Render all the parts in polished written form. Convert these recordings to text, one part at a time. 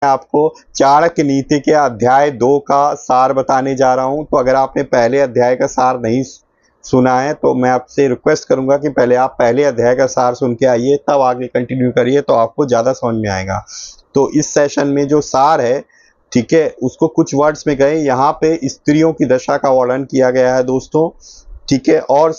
आपको चाणक्य नीति के अध्याय 2 का सार बताने जा रहा हूं। तो अगर आपने पहले अध्याय का सार नहीं सुना है तो मैं आपसे रिक्वेस्ट करूंगा कि पहले आप पहले अध्याय का सार सुन के आइए, तब आगे कंटिन्यू करिए, तो आपको ज़्यादा समझ में आएगा। तो इस सेशन में जो सार है, ठीक है, उसको कुछ वर्ड्स में गए। यहाँ पे स्त्रियों की दशा का वर्णन किया गया है दोस्तों, ठीक है। और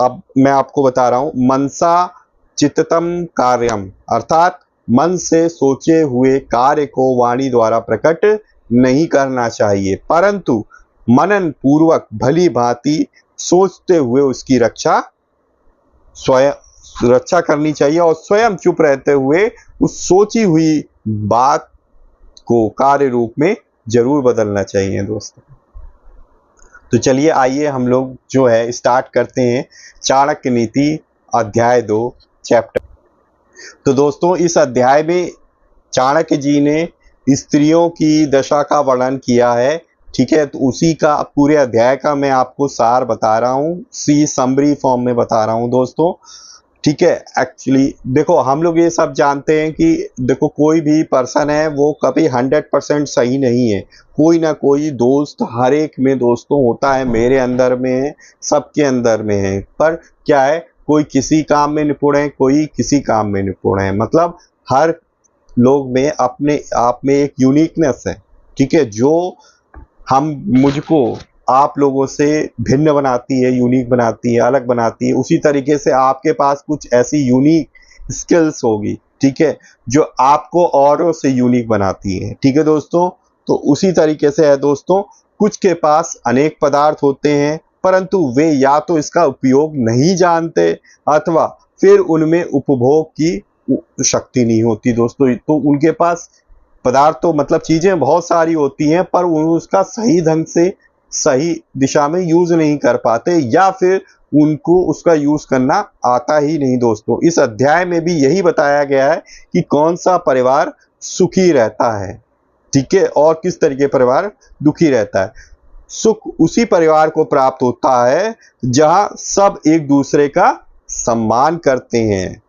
अब मैं आपको बता रहा हूँ, मनसा चित्तम कार्यम, अर्थात मन से सोचे हुए कार्य को वाणी द्वारा प्रकट नहीं करना चाहिए, परंतु मनन पूर्वक भली भांति सोचते हुए उसकी रक्षा करनी चाहिए और स्वयं चुप रहते हुए उस सोची हुई बात को कार्य रूप में जरूर बदलना चाहिए दोस्तों। तो चलिए आइए हम लोग जो है स्टार्ट करते हैं चाणक्य नीति अध्याय 2 चैप्टर। तो दोस्तों इस अध्याय में चाणक्य जी ने स्त्रियों की दशा का वर्णन किया है, ठीक है। तो उसी का पूरे अध्याय का मैं आपको सार बता रहा हूँ, समरी फॉर्म में बता रहा हूँ दोस्तों, ठीक है। एक्चुअली देखो, हम लोग ये सब जानते हैं कि देखो कोई भी पर्सन है वो कभी 100% सही नहीं है, कोई ना कोई दोस्त हर एक में दोस्तों होता है, मेरे अंदर में है, सबके अंदर में है। पर क्या है, कोई किसी काम में निपुण है, कोई किसी काम में निपुण है, मतलब हर लोग में अपने आप में एक यूनिकनेस है, ठीक है, जो मुझको आप लोगों से भिन्न बनाती है, यूनिक बनाती है, अलग बनाती है। उसी तरीके से आपके पास कुछ ऐसी यूनिक स्किल्स होगी, ठीक है, जो आपको औरों से यूनिक बनाती है, ठीक है दोस्तों। तो उसी तरीके से है दोस्तों, कुछ के पास अनेक पदार्थ होते हैं परंतु वे या तो इसका उपयोग नहीं जानते अथवा फिर उनमें उपभोग की शक्ति नहीं होती दोस्तों। तो उनके पास पदार्थ तो मतलब चीजें बहुत सारी होती हैं पर वो उसका सही ढंग से सही दिशा में यूज नहीं कर पाते या फिर उनको उसका यूज करना आता ही नहीं दोस्तों। इस अध्याय में भी यही बताया गया है कि कौन सा परिवार सुखी रहता है, ठीक है, और किस तरीके परिवार दुखी रहता है। सुख उसी परिवार को प्राप्त होता है जहां सब एक दूसरे का सम्मान करते हैं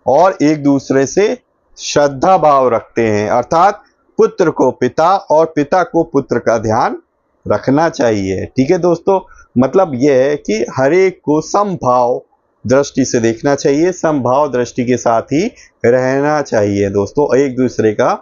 और एक दूसरे से श्रद्धा भाव रखते हैं, अर्थात पुत्र को पिता और पिता को पुत्र का ध्यान रखना चाहिए, ठीक है दोस्तों। मतलब यह है कि हर एक को समभाव दृष्टि से देखना चाहिए, समभाव दृष्टि के साथ ही रहना चाहिए दोस्तों, एक दूसरे का